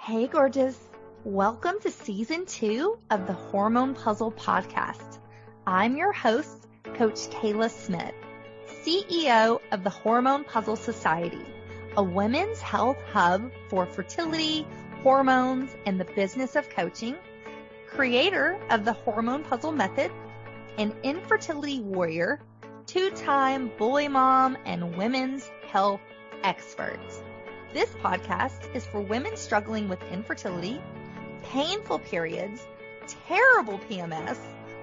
Hey, gorgeous. Welcome to season 2 of the Hormone P.U.Z.Z.L.E Podcast. I'm your host, Coach Kayla Smith, CEO of the Hormone P.U.Z.L.E Society, a women's health hub for fertility, hormones, and the business of coaching, creator of the Hormone P.U.Z.L.E method, an infertility warrior, 2-time boy mom, and women's health expert. This podcast is for women struggling with infertility, painful periods, terrible PMS,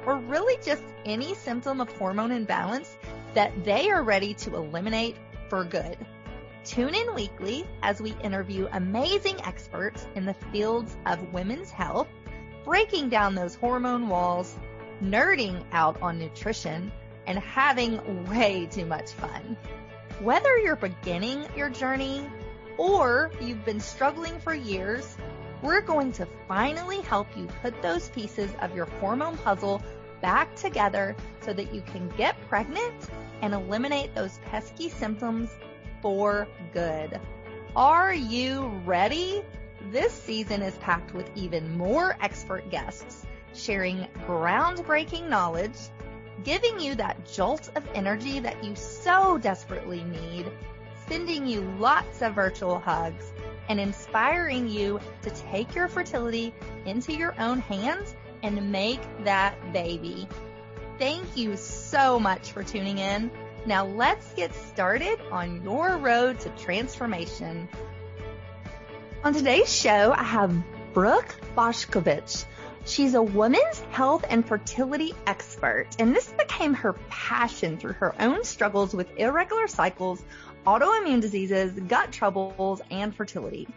or really just any symptom of hormone imbalance that they are ready to eliminate for good. Tune in weekly as we interview amazing experts in the fields of women's health, breaking down those hormone walls, nerding out on nutrition, and having way too much fun. Whether you're beginning your journey or you've been struggling for years, we're going to finally help you put those pieces of your hormone puzzle back together so that you can get pregnant and eliminate those pesky symptoms for good. Are you ready? This season is packed with even more expert guests sharing groundbreaking knowledge, giving you that jolt of energy that you so desperately need, sending you lots of virtual hugs, and inspiring you to take your fertility into your own hands and make that baby. Thank you so much for tuning in. Now let's get started on your road to transformation. On today's show, I have Brooke Boskovich. She's a women's health and fertility expert, and this became her passion through her own struggles with irregular cycles, autoimmune diseases, gut troubles, and fertility.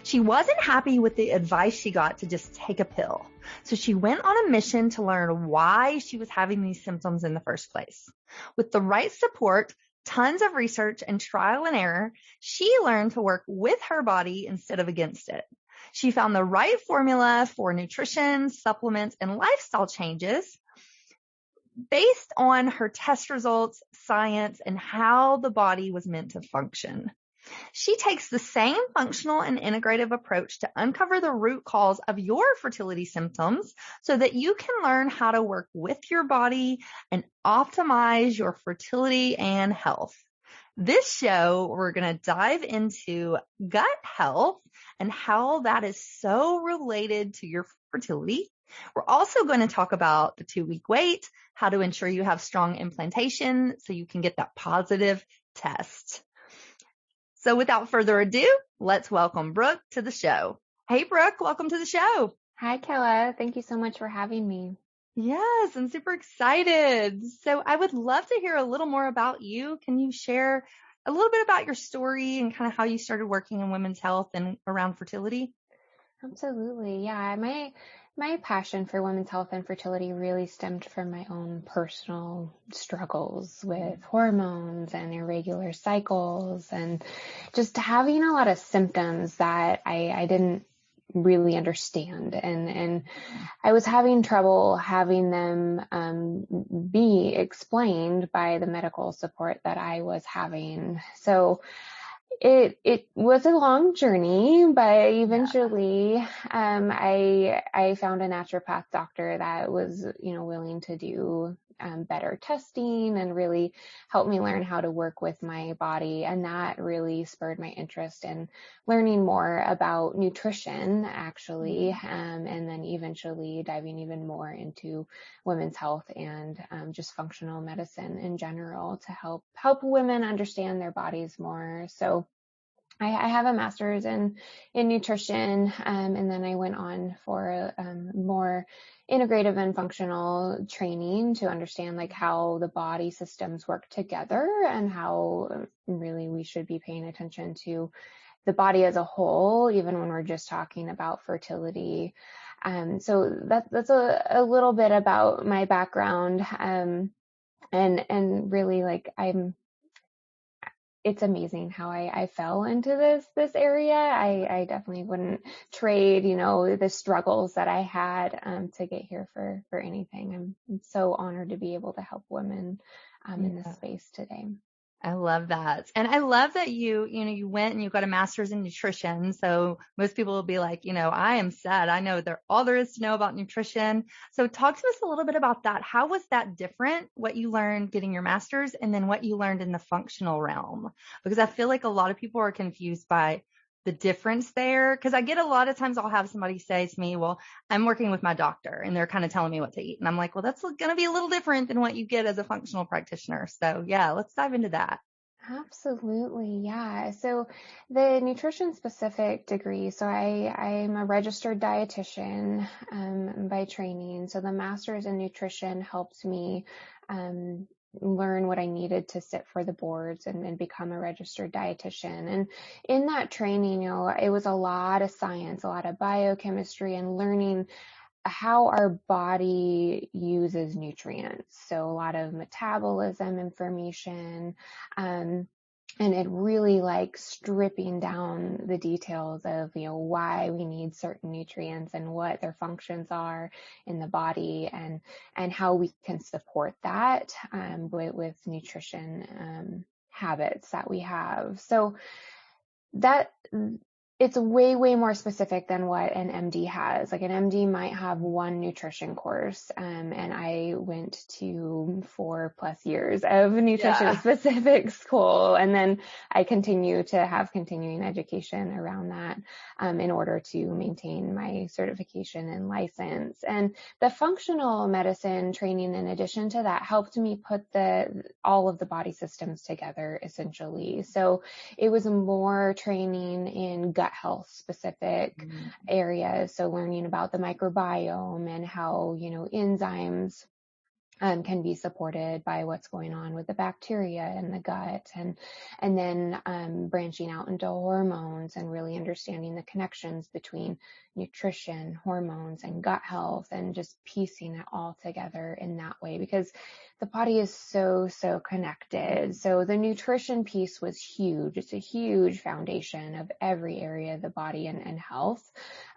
She wasn't happy with the advice she got to just take a pill, so she went on a mission to learn why she was having these symptoms in the first place. With the right support, tons of research, and trial and error, she learned to work with her body instead of against it. She found the right formula for nutrition, supplements, and lifestyle changes based on her test results, science, and how the body was meant to function. She takes the same functional and integrative approach to uncover the root cause of your fertility symptoms so that you can learn how to work with your body and optimize your fertility and health. This show, we're going to dive into gut health and how that is so related to your fertility. We're also going to talk about the 2-week wait, how to ensure you have strong implantation so you can get that positive test. So without further ado, let's welcome Brooke to the show. Hey, Brooke, welcome to the show. Hi, Kayla. Thank you so much for having me. Yes, I'm super excited. So I would love to hear a little more about you. Can you share a little bit about your story and kind of how you started working in women's health and around fertility? Absolutely. Yeah. My passion for women's health and fertility really stemmed from my own personal struggles with hormones and irregular cycles and just having a lot of symptoms that I didn't really understand. And I was having trouble having them be explained by the medical support that I was having. So it was a long journey, but eventually, I found a naturopath doctor that was, willing to do, better testing and really help me learn how to work with my body. And that really spurred my interest in learning more about nutrition, actually, and then eventually diving even more into women's health and just functional medicine in general to help women understand their bodies more. So I have a master's in nutrition, and then I went on for more integrative and functional training to understand like how the body systems work together and how really we should be paying attention to the body as a whole, even when we're just talking about fertility. So that's a little bit about my background, and really like it's amazing how I fell into this area. I definitely wouldn't trade, the struggles that I had to get here for anything. I'm so honored to be able to help women in this space today. I love that. And I love that you went and you got a master's in nutrition. So most people will be like, I am set. I know all there is to know about nutrition. So talk to us a little bit about that. How was that different, what you learned getting your master's and then what you learned in the functional realm? Because I feel like a lot of people are confused by the difference there. Because I get a lot of times I'll have somebody say to me, well, I'm working with my doctor and they're kind of telling me what to eat. And I'm like, well, that's going to be a little different than what you get as a functional practitioner. So yeah, let's dive into that. Absolutely. Yeah. So the nutrition specific degree, so I'm a registered dietitian by training. So the master's in nutrition helped me learn what I needed to sit for the boards and become a registered dietitian. And in that training, it was a lot of science, a lot of biochemistry and learning how our body uses nutrients. So a lot of metabolism information, and it really like stripping down the details of, why we need certain nutrients and what their functions are in the body and how we can support that, with nutrition, habits that we have. So that it's way, way more specific than what an MD has. Like an MD might have one nutrition course, and I went to 4+ years of nutrition specific school. And then I continue to have continuing education around that, in order to maintain my certification and license. And the functional medicine training, in addition to that, helped me put all of the body systems together, essentially. So it was more training in gut health specific areas. So learning about the microbiome and how, enzymes can be supported by what's going on with the bacteria in the gut, and then branching out into hormones and really understanding the connections between nutrition, hormones, and gut health, and just piecing it all together in that way, because the body is so connected. So the nutrition piece was huge. It's a huge foundation of every area of the body and health,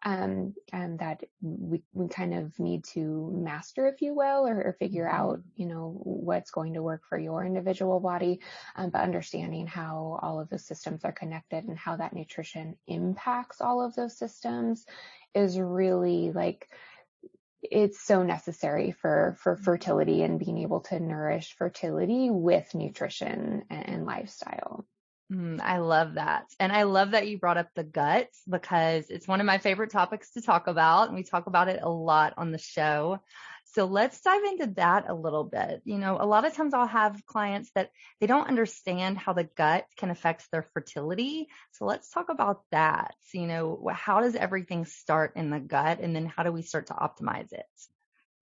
and that we kind of need to master, if you will, or figure out, what's going to work for your individual body, but understanding how all of those systems are connected and how that nutrition impacts all of those systems is really it's so necessary for fertility and being able to nourish fertility with nutrition and lifestyle. I love that. And I love that you brought up the gut, because it's one of my favorite topics to talk about. And we talk about it a lot on the show. So let's dive into that a little bit. A lot of times I'll have clients that they don't understand how the gut can affect their fertility. So let's talk about that. So, how does everything start in the gut, and then how do we start to optimize it?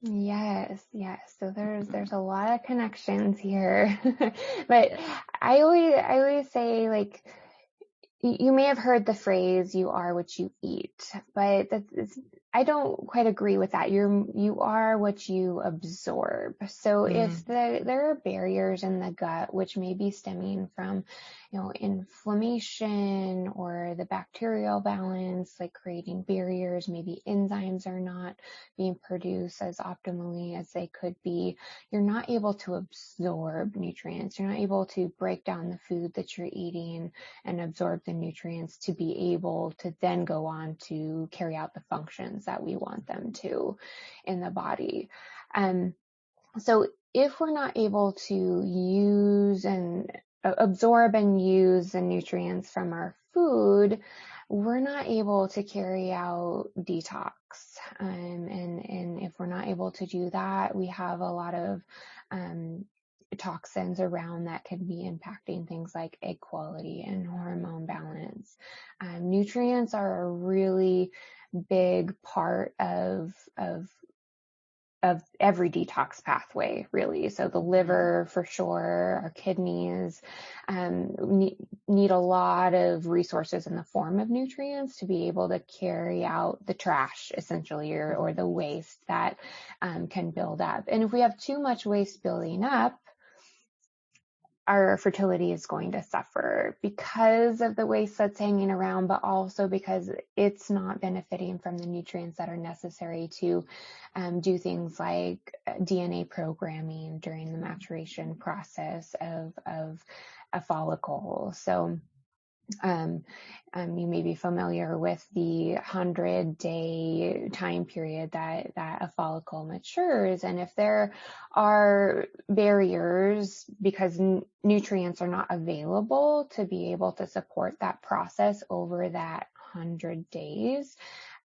Yes. So there's a lot of connections here, but I always say, you may have heard the phrase, you are what you eat, but I don't quite agree with that. You are what you absorb. So if there are barriers in the gut, which may be stemming from, inflammation or the bacterial balance, like creating barriers, maybe enzymes are not being produced as optimally as they could be, you're not able to absorb nutrients. You're not able to break down the food that you're eating and absorb the nutrients to be able to then go on to carry out the functions that we want them to in the body. So if we're not able to use and absorb and use the nutrients from our food, we're not able to carry out detox. And if we're not able to do that, we have a lot of toxins around that can be impacting things like egg quality and hormone balance. Nutrients are a really big part of every detox pathway, really. So the liver, for sure, our kidneys need a lot of resources in the form of nutrients to be able to carry out the trash, essentially, or the waste that can build up. And if we have too much waste building up, our fertility is going to suffer because of the waste that's hanging around, but also because it's not benefiting from the nutrients that are necessary to do things like DNA programming during the maturation process of a follicle. So you may be familiar with the 100-day time period that a follicle matures. And if there are barriers because nutrients are not available to be able to support that process over that 100 days,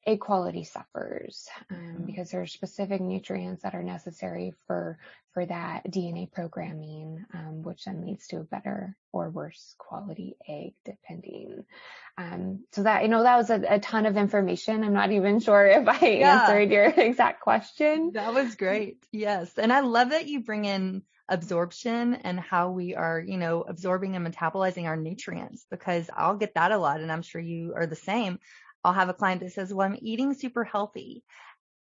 egg quality suffers because there are specific nutrients that are necessary for that DNA programming, which then leads to a better or worse quality egg, depending. So that, that was a ton of information. I'm not even sure if I answered your exact question. That was great. Yes. And I love that you bring in absorption and how we are, absorbing and metabolizing our nutrients, because I'll get that a lot. And I'm sure you are the same. I'll have a client that says, well, I'm eating super healthy.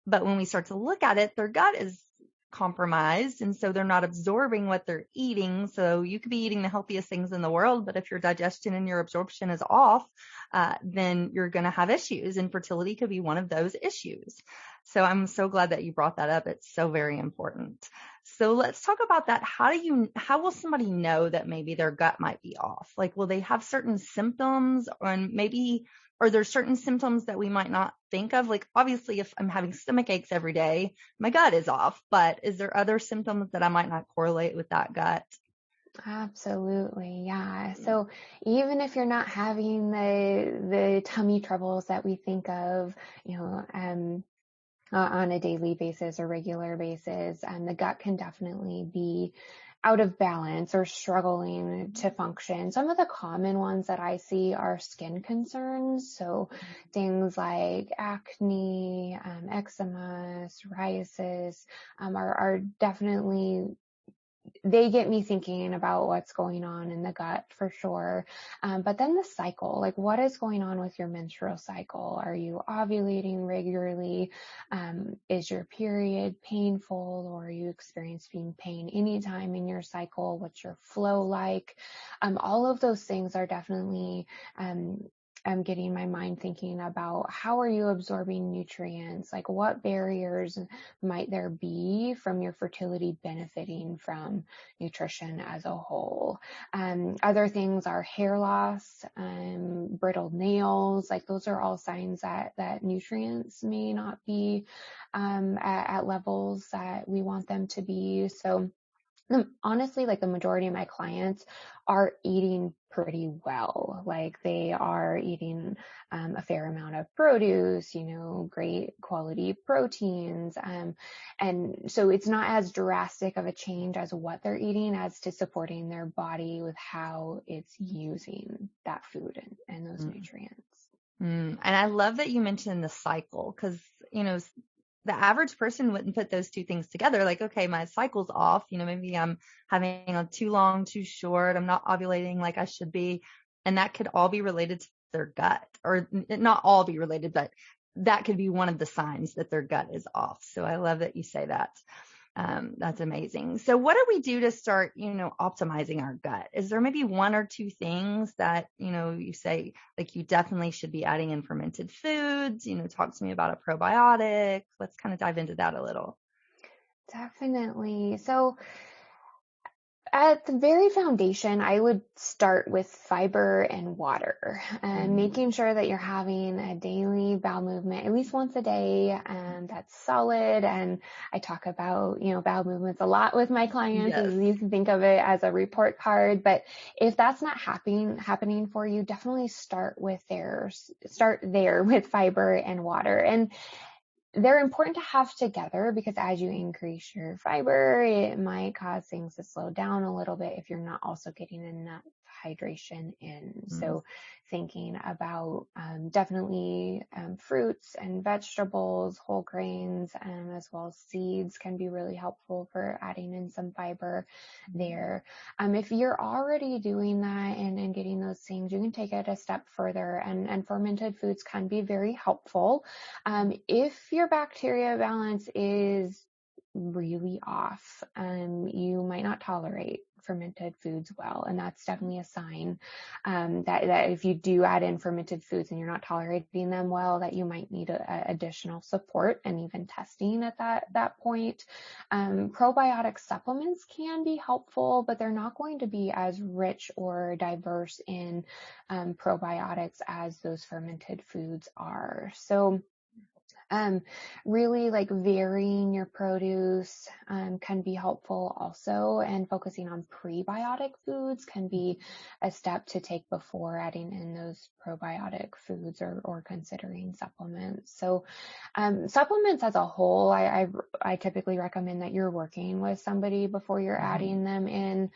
But when we start to look at it, their gut is compromised. And so they're not absorbing what they're eating. So you could be eating the healthiest things in the world, but if your digestion and your absorption is off, then you're going to have issues. And fertility could be one of those issues. So I'm so glad that you brought that up. It's so very important. So let's talk about that. How will somebody know that maybe their gut might be off? Like, will they have certain symptoms, and maybe are there certain symptoms that we might not think of? Like, obviously, if I'm having stomach aches every day, my gut is off, but is there other symptoms that I might not correlate with that gut? Absolutely. Yeah. So even if you're not having the tummy troubles that we think of, on a daily basis or regular basis, the gut can definitely be out of balance or struggling to function. Some of the common ones that I see are skin concerns. So things like acne, eczema, psoriasis, are definitely, they get me thinking about what's going on in the gut for sure. But then the cycle, like what is going on with your menstrual cycle? Are you ovulating regularly? Is your period painful, or are you experiencing pain anytime in your cycle? What's your flow like? All of those things are definitely, I'm getting my mind thinking about how are you absorbing nutrients? Like what barriers might there be from your fertility benefiting from nutrition as a whole? Other things are hair loss, brittle nails. Like those are all signs that nutrients may not be at levels that we want them to be. So honestly, like the majority of my clients are eating pretty well. Like they are eating a fair amount of produce, great quality proteins. And so it's not as drastic of a change as what they're eating as to supporting their body with how it's using that food and those nutrients. And I love that you mentioned the cycle, because, the average person wouldn't put those two things together. Like, okay, my cycle's off, maybe I'm having a too long, too short. I'm not ovulating like I should be. And that could all be related to their gut, or not all be related, but that could be one of the signs that their gut is off. So I love that you say that. That's amazing. So what do we do to start, optimizing our gut? Is there maybe one or two things that, you say, like, you definitely should be adding in fermented foods? Talk to me about a probiotic. Let's kind of dive into that a little. Definitely. So at the very foundation, I would start with fiber and water, and making sure that you're having a daily bowel movement at least once a day, and that's solid. And I talk about, bowel movements a lot with my clients. Yes. You can think of it as a report card, but if that's not happening for you, definitely start there with fiber and water. And they're important to have together, because as you increase your fiber, it might cause things to slow down a little bit if you're not also getting enough hydration in. So thinking about definitely fruits and vegetables, whole grains, as well as seeds can be really helpful for adding in some fiber there. If you're already doing that and getting those things, you can take it a step further, and fermented foods can be very helpful. If your bacteria balance is really off, you might not tolerate fermented foods well. And that's definitely a sign that if you do add in fermented foods and you're not tolerating them well, that you might need additional support and even testing at that point. Probiotic supplements can be helpful, but they're not going to be as rich or diverse in probiotics as those fermented foods are. So really like varying your produce can be helpful also, and focusing on prebiotic foods can be a step to take before adding in those probiotic foods or considering supplements. So supplements as a whole, I typically recommend that you're working with somebody before you're adding them in,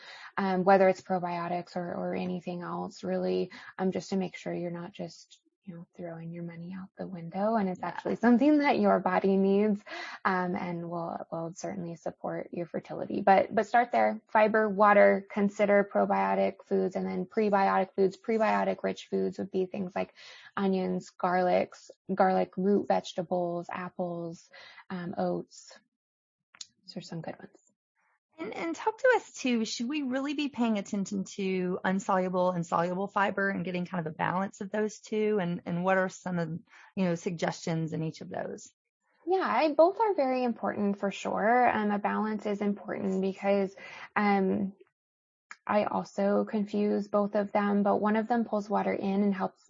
whether it's probiotics or anything else, really, just to make sure you're not just throwing your money out the window, and it's actually something that your body needs, and will certainly support your fertility. But start there: fiber, water, consider probiotic foods, and then prebiotic foods. Prebiotic rich foods would be things like onions, garlic, root vegetables, apples, oats. Those are some good ones. And talk to us too, should we really be paying attention to insoluble and soluble fiber and getting kind of a balance of those two? And what are some of, suggestions in each of those? Yeah, both are very important for sure. A balance is important because, I also confuse both of them, but one of them pulls water in and helps,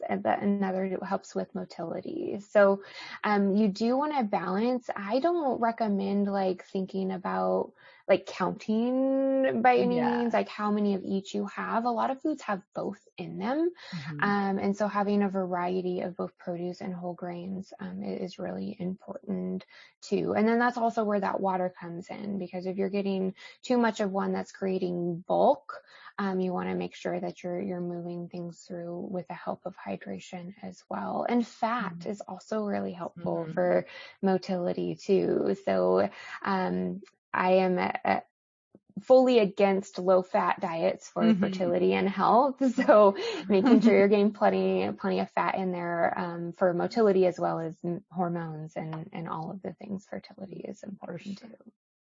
and another helps with motility. So, you do want to balance. I don't recommend like thinking about like counting by any means, like how many of each you have. A lot of foods have both in them. And so having a variety of both produce and whole grains, is really important too. And then that's also where that water comes in, because if you're getting too much of one that's creating bulk, you want to make sure that you're moving things through with the help of hydration as well. And fat is also really helpful for motility too. So I am fully against low fat diets for fertility and health. So making sure you're getting plenty of fat in there for motility, as well as hormones and all of the things fertility is important too.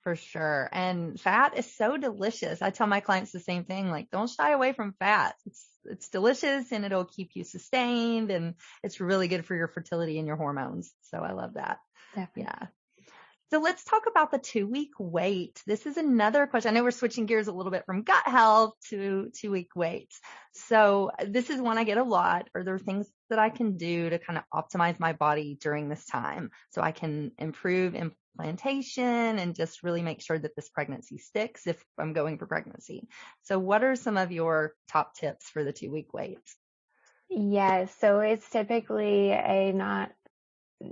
For sure. And fat is so delicious. I tell my clients the same thing, like, don't shy away from fat. It's delicious, and it'll keep you sustained, and it's really good for your fertility and your hormones. So I love that. Definitely. Yeah. So let's talk about the 2-week wait. This is another question. I know we're switching gears a little bit from gut health to 2-week waits. So this is one I get a lot. Are there things that I can do to kind of optimize my body during this time so I can improve implantation and just really make sure that this pregnancy sticks if I'm going for pregnancy? So what are some of your top tips for the 2-week wait? Yes. So it's typically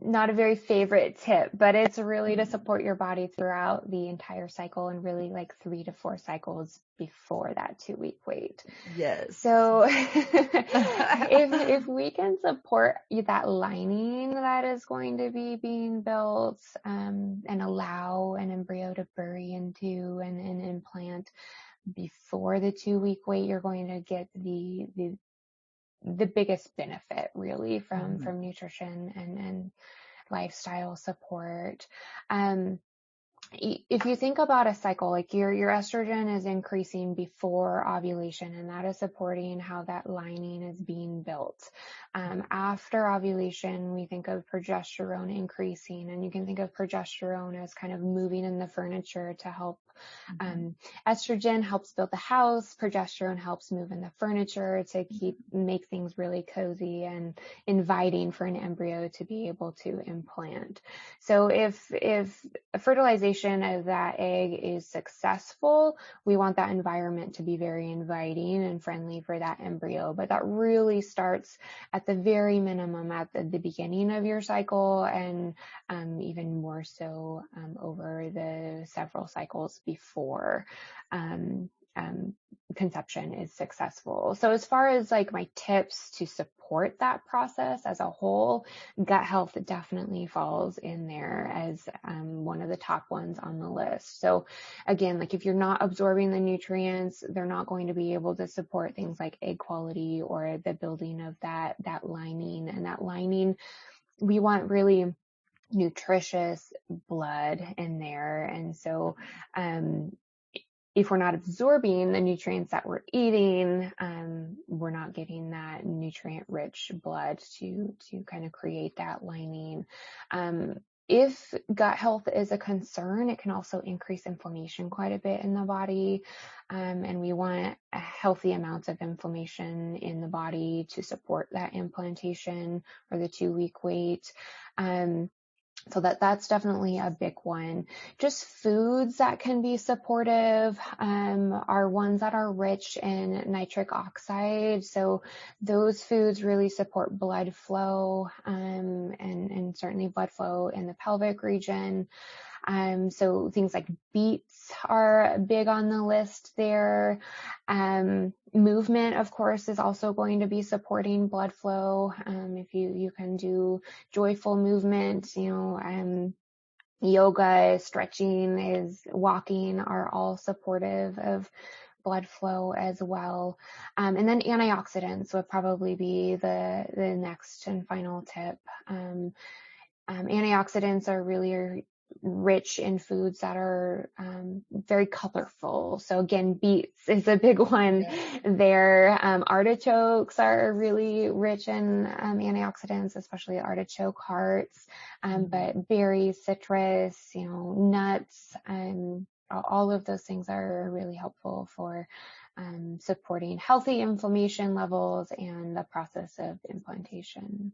not a very favorite tip, but it's really to support your body throughout the entire cycle, and really like 3 to 4 cycles before that 2-week wait. Yes. So if we can support that lining that is going to be being built, and allow an embryo to bury into and implant before the 2-week wait, you're going to get the biggest benefit really from nutrition and lifestyle support. If you think about a cycle, like your estrogen is increasing before ovulation, and that is supporting how that lining is being built. After ovulation, we think of progesterone increasing, and you can think of progesterone as kind of moving in the furniture to help. Estrogen helps build the house. Progesterone helps move in the furniture to make things really cozy and inviting for an embryo to be able to implant. So if fertilization of that egg is successful, we want that environment to be very inviting and friendly for that embryo. But that really starts at the very minimum at the beginning of your cycle, and even more so over the several cycles before conception is successful. So as far as like my tips to support that process as a whole, gut health definitely falls in there as one of the top ones on the list. So again, like if you're not absorbing the nutrients, they're not going to be able to support things like egg quality or the building of that lining. And that lining, we want really nutritious blood in there. And so if we're not absorbing the nutrients that we're eating, we're not getting that nutrient-rich blood to kind of create that lining. If gut health is a concern, it can also increase inflammation quite a bit in the body. And we want a healthy amount of inflammation in the body to support that implantation or the 2-week wait. So that's definitely a big one. Just foods that can be supportive are ones that are rich in nitric oxide. So those foods really support blood flow and certainly blood flow in the pelvic region. So things like beets are big on the list there. Movement, of course, is also going to be supporting blood flow. If you can do joyful movement, yoga, stretching, walking are all supportive of blood flow as well. And then antioxidants would probably be the next and final tip. Antioxidants are really rich in foods that are very colorful. So again, beets is a big one there. Artichokes are really rich in antioxidants, especially artichoke hearts. But berries, citrus, nuts, all of those things are really helpful for supporting healthy inflammation levels and the process of implantation.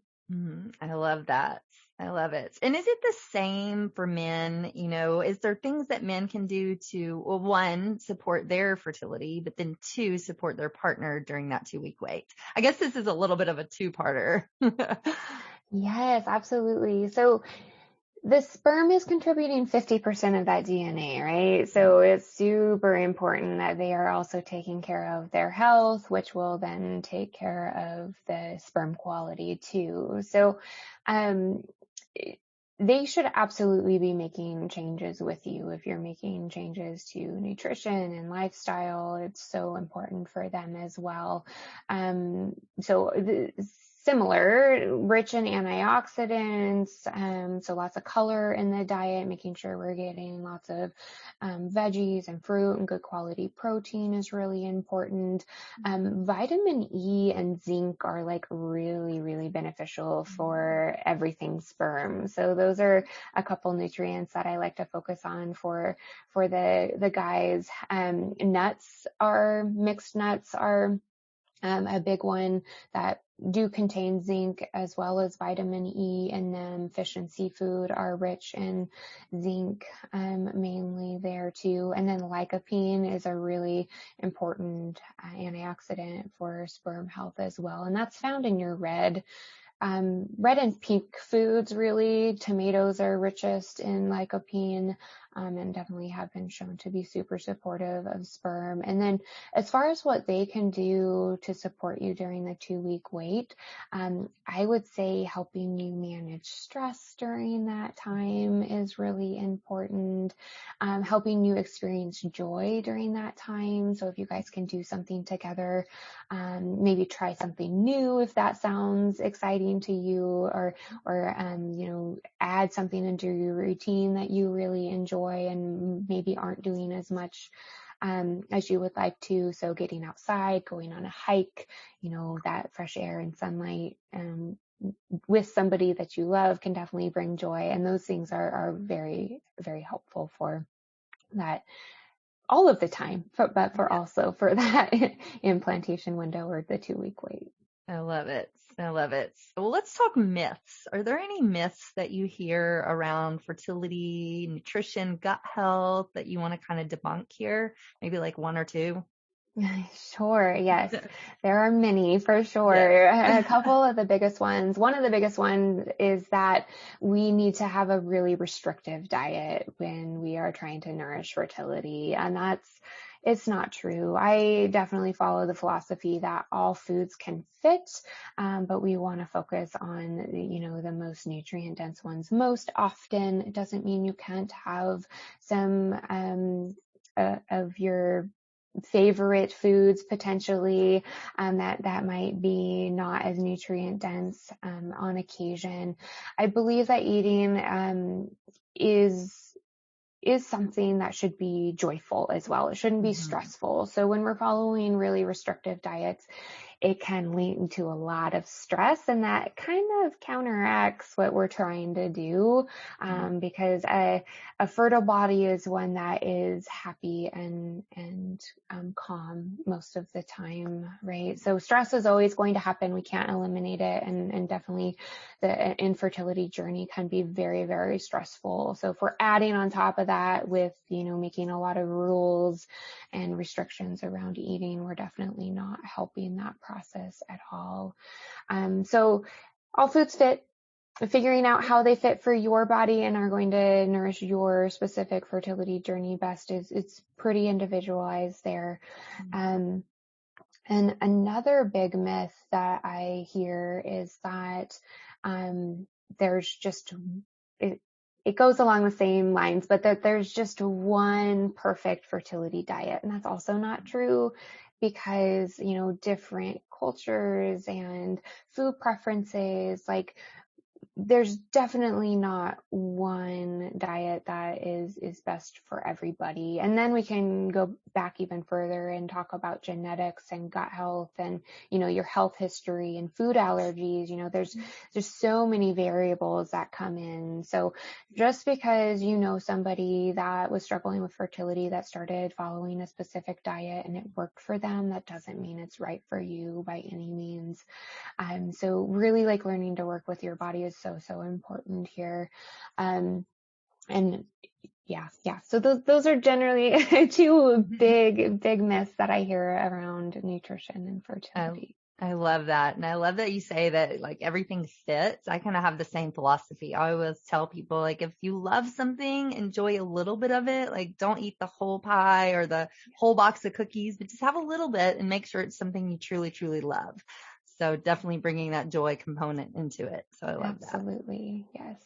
I love that. I love it. And is it the same for men? Is there things that men can do to, well, one, support their fertility, but then two, support their partner during that 2-week wait? I guess this is a little bit of a two-parter. Yes, absolutely. So the sperm is contributing 50% of that DNA, right? So it's super important that they are also taking care of their health, which will then take care of the sperm quality too. So, they should absolutely be making changes with you. If you're making changes to nutrition and lifestyle, it's so important for them as well. Similar, rich in antioxidants, so lots of color in the diet, making sure we're getting lots of veggies and fruit and good quality protein is really important. Vitamin E and zinc are like really, really beneficial for everything sperm. So those are a couple nutrients that I like to focus on for the guys. Mixed nuts are a big one that do contain zinc as well as vitamin E in them. Fish and seafood are rich in zinc, mainly there too. And then lycopene is a really important antioxidant for sperm health as well. And that's found in your red and pink foods, really. Tomatoes are richest in lycopene, and definitely have been shown to be super supportive of sperm. And then as far as what they can do to support you during the 2-week wait, I would say helping you manage stress during that time is really important. Helping you experience joy during that time. So if you guys can do something together, maybe try something new if that sounds exciting to you, or add something into your routine that you really enjoy and maybe aren't doing as much as you would like to. So getting outside, going on a hike, that fresh air and sunlight with somebody that you love can definitely bring joy. And those things are very, very helpful for that all of the time, but also for that implantation window or the 2-week wait. I love it. I love it. Well, let's talk myths. Are there any myths that you hear around fertility, nutrition, gut health that you want to kind of debunk here? Maybe like one or two? Sure. Yes. There are many for sure. Yeah. A couple of the biggest ones. One of the biggest ones is that we need to have a really restrictive diet when we are trying to nourish fertility. And it's not true. I definitely follow the philosophy that all foods can fit, but we want to focus on, the most nutrient dense ones most often. It doesn't mean you can't have some of your favorite foods potentially that might be not as nutrient dense on occasion. I believe that eating is is something that should be joyful as well. It shouldn't be stressful. So when we're following really restrictive diets, it can lead to a lot of stress, and that kind of counteracts what we're trying to do, because a fertile body is one that is happy and calm most of the time, right? So stress is always going to happen. We can't eliminate it, and definitely the infertility journey can be very, very stressful. So if we're adding on top of that with, making a lot of rules and restrictions around eating, we're definitely not helping that process at all. So all foods fit. Figuring out how they fit for your body and are going to nourish your specific fertility journey best it's pretty individualized there. And another big myth that I hear is that there's just it goes along the same lines, but that there's just one perfect fertility diet. And that's also not true, because, different cultures and food preferences, like, there's definitely not one diet that is best for everybody. And then we can go back even further and talk about genetics and gut health and, your health history and food allergies. There's so many variables that come in. So just because somebody that was struggling with fertility that started following a specific diet and it worked for them, that doesn't mean it's right for you by any means. So really, like, learning to work with your body is so important here. And yeah. So those are generally two big myths that I hear around nutrition and fertility. I love that. And I love that you say that, like, everything fits. I kind of have the same philosophy. I always tell people, like, if you love something, enjoy a little bit of it. Like, don't eat the whole pie or the whole box of cookies, but just have a little bit and make sure it's something you truly, truly love. So definitely bringing that joy component into it. So I love that. Absolutely. Yes.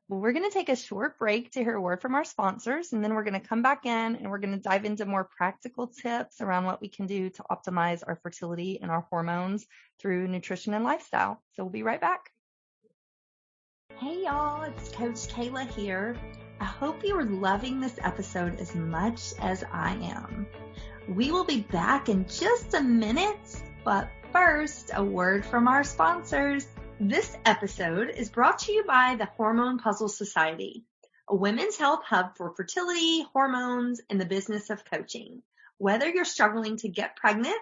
Well, we're going to take a short break to hear a word from our sponsors, and then we're going to come back in and we're going to dive into more practical tips around what we can do to optimize our fertility and our hormones through nutrition and lifestyle. So we'll be right back. Hey y'all, it's Coach Kayla here. I hope you are loving this episode as much as I am. We will be back in just a minute, but first, a word from our sponsors. This episode is brought to you by the Hormone P.U.Z.L.E Society, a women's health hub for fertility, hormones, and the business of coaching. Whether you're struggling to get pregnant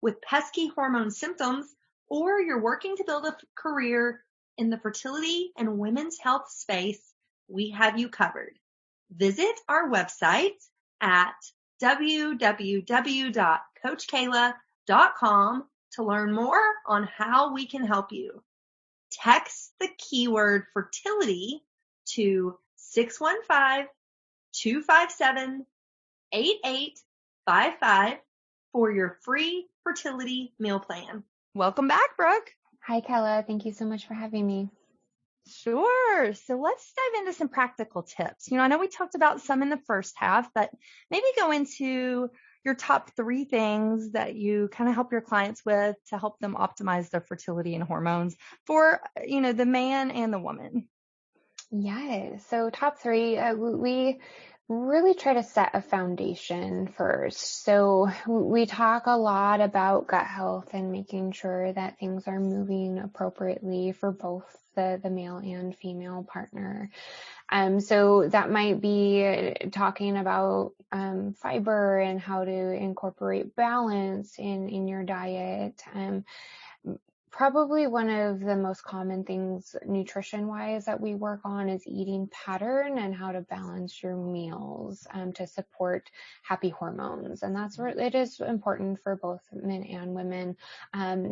with pesky hormone symptoms, or you're working to build a career in the fertility and women's health space, we have you covered. Visit our website at www.coachkayla.com to learn more on how we can help you. Text the keyword fertility to 615-257-8855 for your free fertility meal plan. Welcome back, Brooke. Hi, Kayla. Thank you so much for having me. Sure. So let's dive into some practical tips. I know we talked about some in the first half, but maybe go into your top 3 things that you kind of help your clients with to help them optimize their fertility and hormones for, the man and the woman. Yes. So top 3, we really try to set a foundation first. So we talk a lot about gut health and making sure that things are moving appropriately for both the male and female partner. So that might be talking about fiber and how to incorporate balance in your diet. Probably one of the most common things nutrition-wise that we work on is eating pattern and how to balance your meals to support happy hormones. And that's where it is important for both men and women.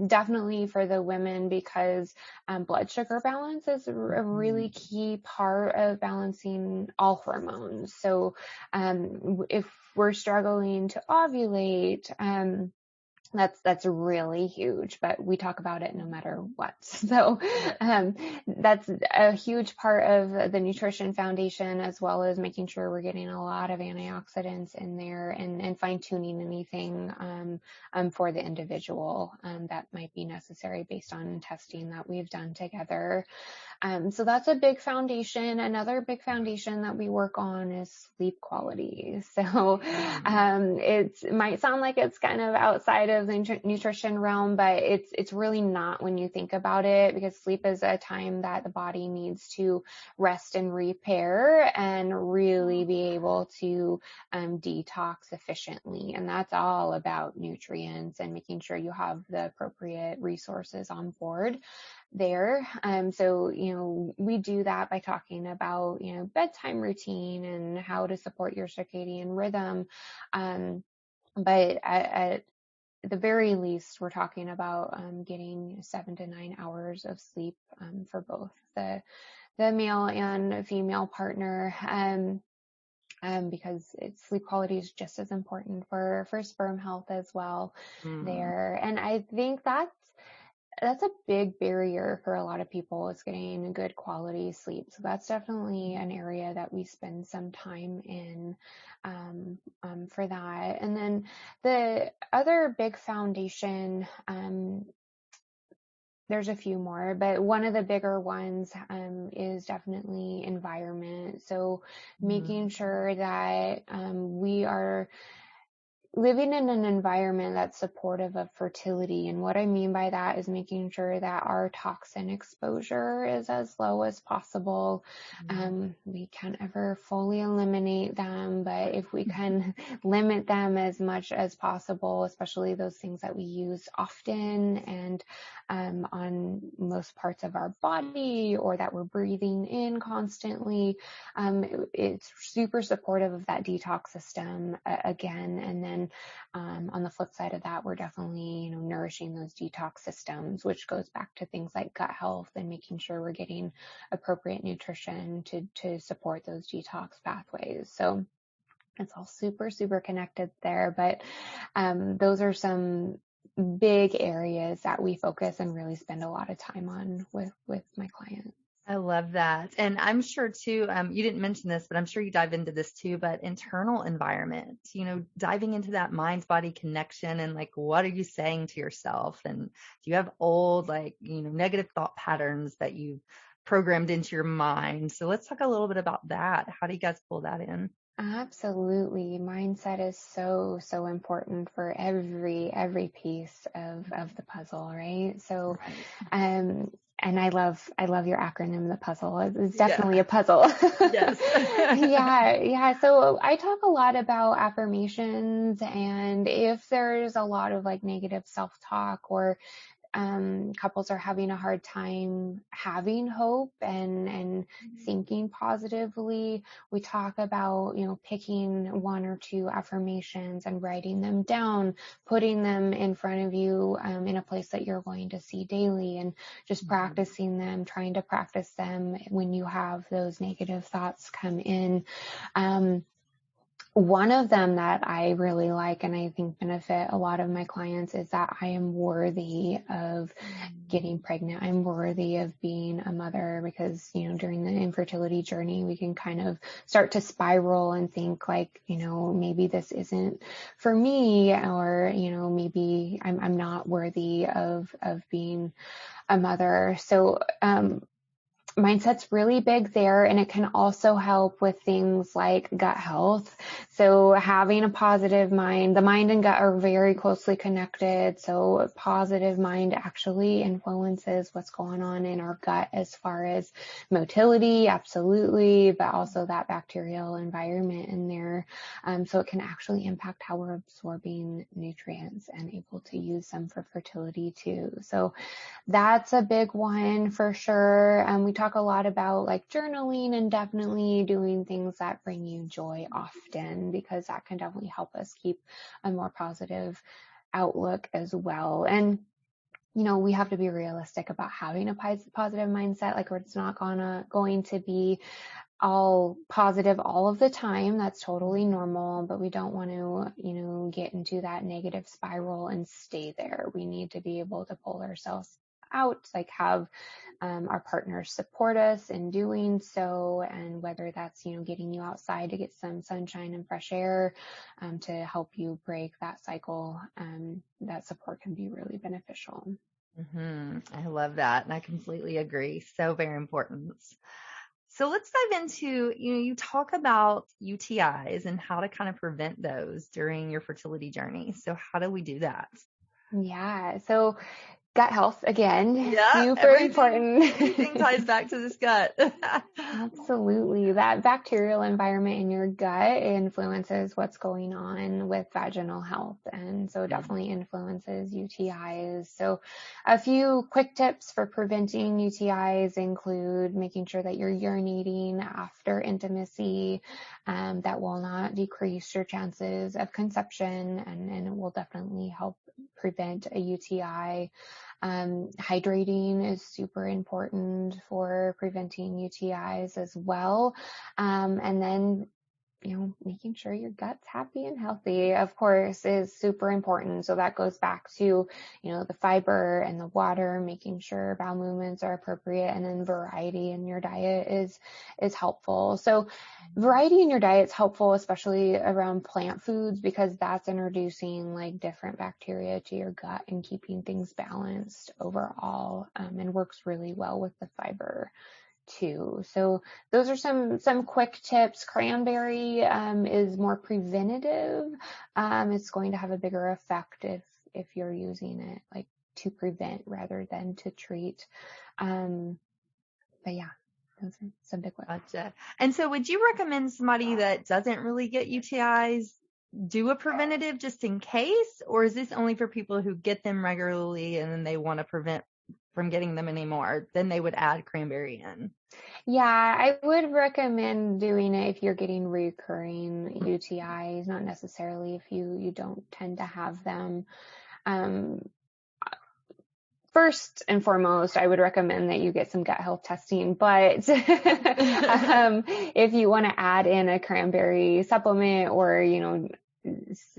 Definitely for the women, because blood sugar balance is a really key part of balancing all hormones. So if we're struggling to ovulate, That's really huge, but we talk about it no matter what. So, that's a huge part of the nutrition foundation, as well as making sure we're getting a lot of antioxidants in there and fine tuning anything, for the individual, that might be necessary based on testing that we've done together. So that's a big foundation. Another big foundation that we work on is sleep quality. So it might sound like it's kind of outside of the nutrition realm, but it's really not when you think about it, because sleep is a time that the body needs to rest and repair and really be able to detox efficiently. And that's all about nutrients and making sure you have the appropriate resources on board there. So, we do that by talking about, bedtime routine and how to support your circadian rhythm. But at the very least, we're talking about getting 7 to 9 hours of sleep for both the male and female partner. Because sleep quality is just as important for sperm health as well there. And I think that's a big barrier for a lot of people, is getting a good quality sleep. So that's definitely an area that we spend some time in for that. And then the other big foundation, there's a few more, but one of the bigger ones is definitely environment. So making sure that we are living in an environment that's supportive of fertility. And what I mean by that is making sure that our toxin exposure is as low as possible. We can't ever fully eliminate them, but if we can limit them as much as possible, especially those things that we use often and on most parts of our body, or that we're breathing in constantly, it's super supportive of that detox system again. And then on the flip side of that, we're definitely, nourishing those detox systems, which goes back to things like gut health and making sure we're getting appropriate nutrition to support those detox pathways. So it's all super, super connected there. But those are some big areas that we focus and really spend a lot of time on with my clients. I love that. And I'm sure too, you didn't mention this, but I'm sure you dive into this too, but internal environment, diving into that mind body connection and like, what are you saying to yourself? And do you have old, negative thought patterns that you've programmed into your mind? So let's talk a little bit about that. How do you guys pull that in? Absolutely. Mindset is so, so important for every piece of the puzzle, right? So, and I love your acronym, the puzzle. It's definitely a puzzle. Yes. Yeah. So I talk a lot about affirmations, and if there's a lot of negative self-talk, or couples are having a hard time having hope and thinking positively, we talk about, picking one or two affirmations and writing them down, putting them in front of you in a place that you're going to see daily, and just practicing them, trying to practice them when you have those negative thoughts come in. One of them that I really like, and I think benefit a lot of my clients, is that I am worthy of getting pregnant. I'm worthy of being a mother, because, during the infertility journey, we can kind of start to spiral and think maybe this isn't for me, or, maybe I'm not worthy of being a mother. So, mindset's really big there, and it can also help with things like gut health. So having a positive mind, the mind and gut are very closely connected. So a positive mind actually influences what's going on in our gut as far as motility, absolutely, but also that bacterial environment in there. So it can actually impact how we're absorbing nutrients and able to use them for fertility too. So that's a big one for sure. We talk a lot about journaling, and definitely doing things that bring you joy often, because that can definitely help us keep a more positive outlook as well. And we have to be realistic about having a positive mindset. It's not going to be all positive all of the time. That's totally normal, but we don't want to, get into that negative spiral and stay there. We need to be able to pull ourselves out, like have our partners support us in doing so. And whether that's, getting you outside to get some sunshine and fresh air to help you break that cycle, that support can be really beneficial. I love that. And I completely agree. So very important. So let's dive into, you talk about UTIs and how to kind of prevent those during your fertility journey. So how do we do that? Yeah. So gut health, again, super important. important. Everything ties back to this gut. Absolutely. That bacterial environment in your gut influences what's going on with vaginal health. And so definitely influences UTIs. So a few quick tips for preventing UTIs include making sure that you're urinating after intimacy. That will not decrease your chances of conception, and it will definitely help prevent a UTI. Hydrating is super important for preventing UTIs as well. And then, making sure your gut's happy and healthy, of course, is super important. So that goes back to, the fiber and the water, making sure bowel movements are appropriate, and then variety in your diet is helpful. So variety in your diet is helpful, especially around plant foods, because that's introducing like different bacteria to your gut and keeping things balanced overall, and works really well with the fiber too. So those are some quick tips. Cranberry is more preventative. It's going to have a bigger effect if you're using it like to prevent rather than to treat. But yeah, those are some big ones. Gotcha. And so would you recommend somebody that doesn't really get UTIs do a preventative just in case, or is this only for people who get them regularly and then they want to prevent from getting them anymore? Then they would add cranberry in. Yeah, I would recommend doing it if you're getting recurring UTIs, not necessarily if you don't tend to have them. First and foremost, I would recommend that you get some gut health testing, but if you want to add in a cranberry supplement or,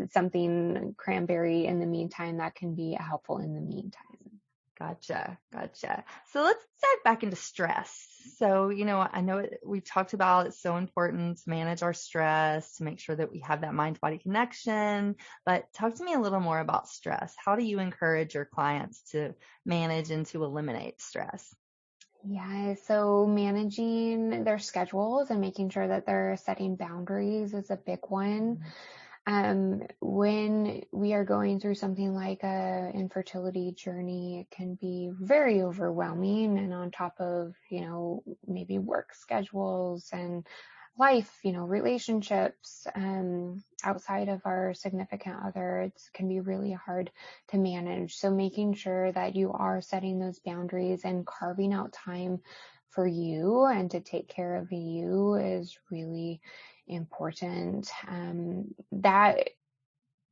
something cranberry in the meantime, that can be helpful in the meantime. Gotcha. So let's dive back into stress. So, I know we've talked about it's so important to manage our stress, to make sure that we have that mind-body connection, but talk to me a little more about stress. How do you encourage your clients to manage and to eliminate stress? Yeah, so managing their schedules and making sure that they're setting boundaries is a big one. When we are going through something like a infertility journey, it can be very overwhelming, and on top of, maybe work schedules and life, relationships, outside of our significant other, it can be really hard to manage. So making sure that you are setting those boundaries and carving out time for you and to take care of you is really important. That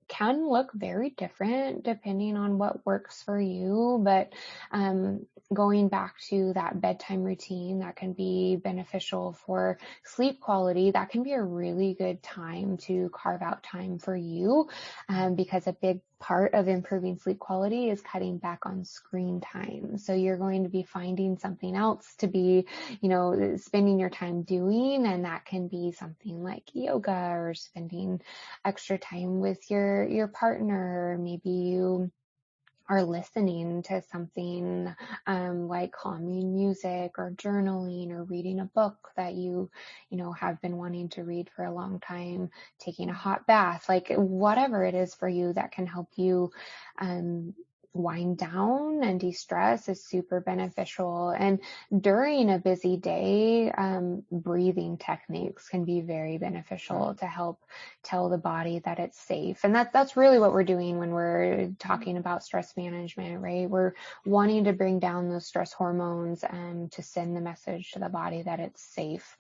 can look very different depending on what works for you, but going back to that bedtime routine that can be beneficial for sleep quality, that can be a really good time to carve out time for you, because a big part of improving sleep quality is cutting back on screen time. So you're going to be finding something else to be, spending your time doing, and that can be something like yoga or spending extra time with your partner, or maybe you are listening to something like calming music or journaling or reading a book that you have been wanting to read for a long time, taking a hot bath, like whatever it is for you that can help you wind down and de-stress is super beneficial. And during a busy day, breathing techniques can be very beneficial to help tell the body that it's safe. And that's really what we're doing when we're talking about stress management, right? We're wanting to bring down those stress hormones to send the message to the body that it's safe,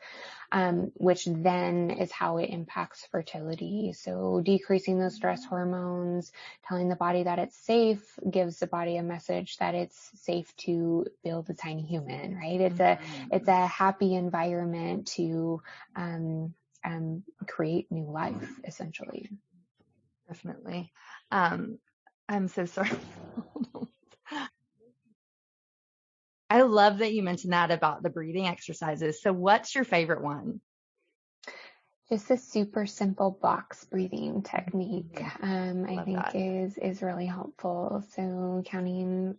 which then is how it impacts fertility. So decreasing those stress hormones, telling the body that it's safe, gives gives the body a message that it's safe to build a tiny human, right? It's Mm-hmm. a happy environment to create new life, essentially. Definitely. I'm so sorry. I love that you mentioned that about the breathing exercises. So what's your favorite one? Just a super simple box breathing technique, I think that. is really helpful. So counting,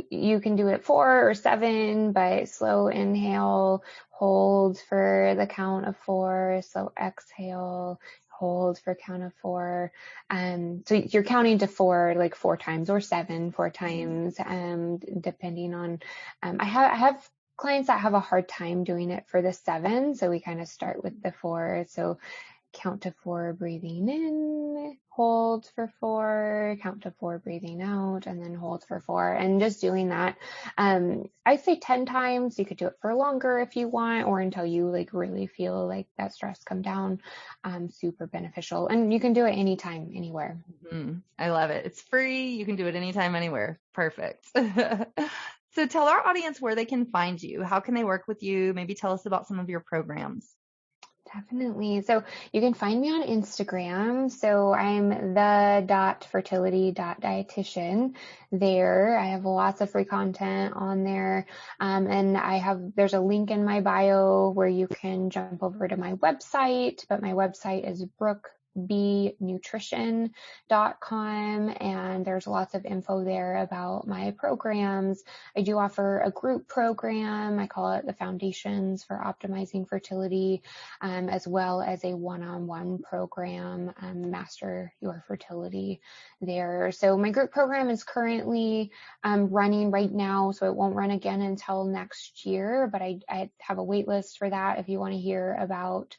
you can do it 4 or 7, but slow inhale, hold for the count of 4, slow exhale, hold for count of 4. So you're counting to 4, like 4 times, or 7, 4 times, depending on, I have clients that have a hard time doing it for the 7. So we kind of start with the 4. So count to 4, breathing in, hold for 4, count to 4, breathing out, and then hold for 4. And just doing that, I say 10 times. You could do it for longer if you want, or until you like really feel like that stress come down. Super beneficial. And you can do it anytime, anywhere. Mm-hmm. I love it. It's free. You can do it anytime, anywhere. Perfect. So tell our audience where they can find you. How can they work with you? Maybe tell us about some of your programs. Definitely. So you can find me on Instagram. So I'm the.fertility.dietitian there. I have lots of free content on there. And there's a link in my bio where you can jump over to my website, but my website is brookebnutrition.com, and there's lots of info there about my programs. I do offer a group program. I call it the Foundations for Optimizing Fertility, as well as a one-on-one program, Master Your Fertility there. So my group program is currently running right now, so it won't run again until next year, but I have a wait list for that if you want to hear about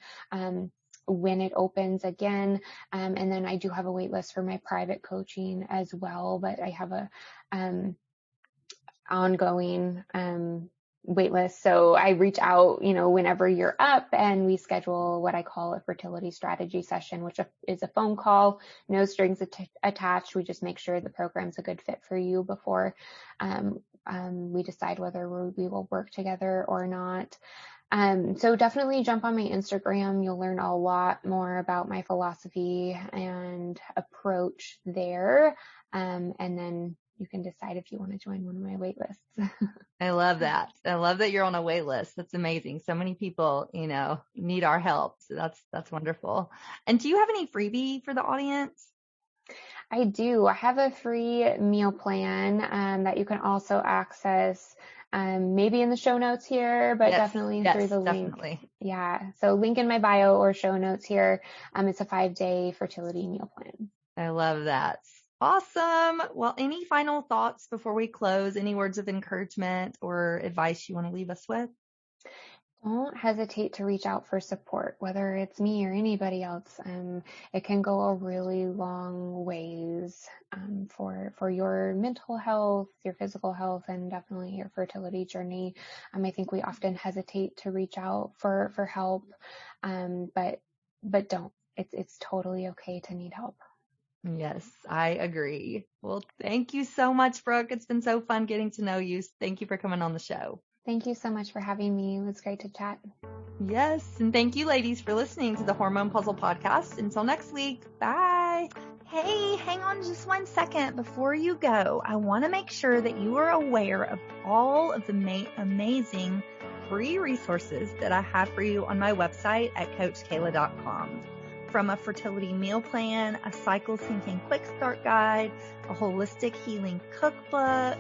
when it opens again. And then I do have a wait list for my private coaching as well, but I have a ongoing wait list. So I reach out, whenever you're up, and we schedule what I call a fertility strategy session, which is a phone call, no strings attached. We just make sure the program's a good fit for you before we decide whether we will work together or not. So definitely jump on my Instagram. You'll learn a lot more about my philosophy and approach there. And then you can decide if you want to join one of my wait lists. I love that. I love that you're on a wait list. That's amazing. So many people, need our help. So that's wonderful. And do you have any freebie for the audience? I do. I have a free meal plan that you can also access maybe in the show notes here, but definitely through the link. Definitely. Yeah. So link in my bio or show notes here. It's a 5-day fertility meal plan. I love that. Awesome. Well, any final thoughts before we close? Any words of encouragement or advice you want to leave us with? Don't hesitate to reach out for support, whether it's me or anybody else. It can go a really long ways for your mental health, your physical health, and definitely your fertility journey. I think we often hesitate to reach out for help, but don't. It's totally okay to need help. Yes, I agree. Well, thank you so much, Brooke. It's been so fun getting to know you. Thank you for coming on the show. Thank you so much for having me. It was great to chat. Yes, and thank you, ladies, for listening to the Hormone Puzzle Podcast. Until next week, bye. Hey, hang on just one second before you go. I want to make sure that you are aware of all of the amazing free resources that I have for you on my website at CoachKayla.com. From a fertility meal plan, a cycle syncing quick start guide, a holistic healing cookbook,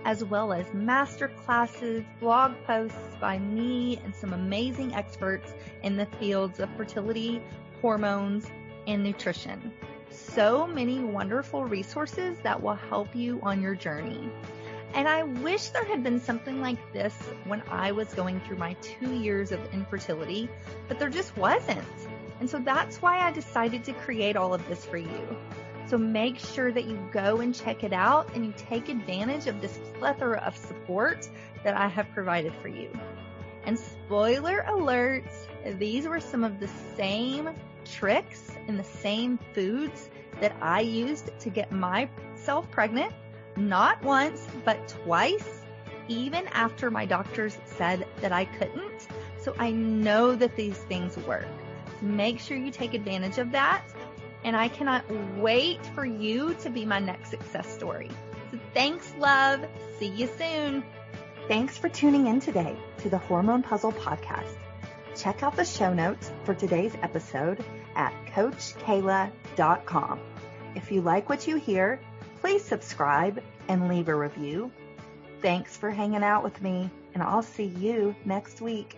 as well as master classes, blog posts by me and some amazing experts in the fields of fertility, hormones, and nutrition. So many wonderful resources that will help you on your journey. And I wish there had been something like this when I was going through my 2 years of infertility, but there just wasn't. And so that's why I decided to create all of this for you. So make sure that you go and check it out and you take advantage of this plethora of support that I have provided for you. And spoiler alert, these were some of the same tricks and the same foods that I used to get myself pregnant, not once, but twice, even after my doctors said that I couldn't. So I know that these things work. Make sure you take advantage of that. And I cannot wait for you to be my next success story. So thanks, love. See you soon. Thanks for tuning in today to the Hormone Puzzle Podcast. Check out the show notes for today's episode at CoachKayla.com. If you like what you hear, please subscribe and leave a review. Thanks for hanging out with me, and I'll see you next week.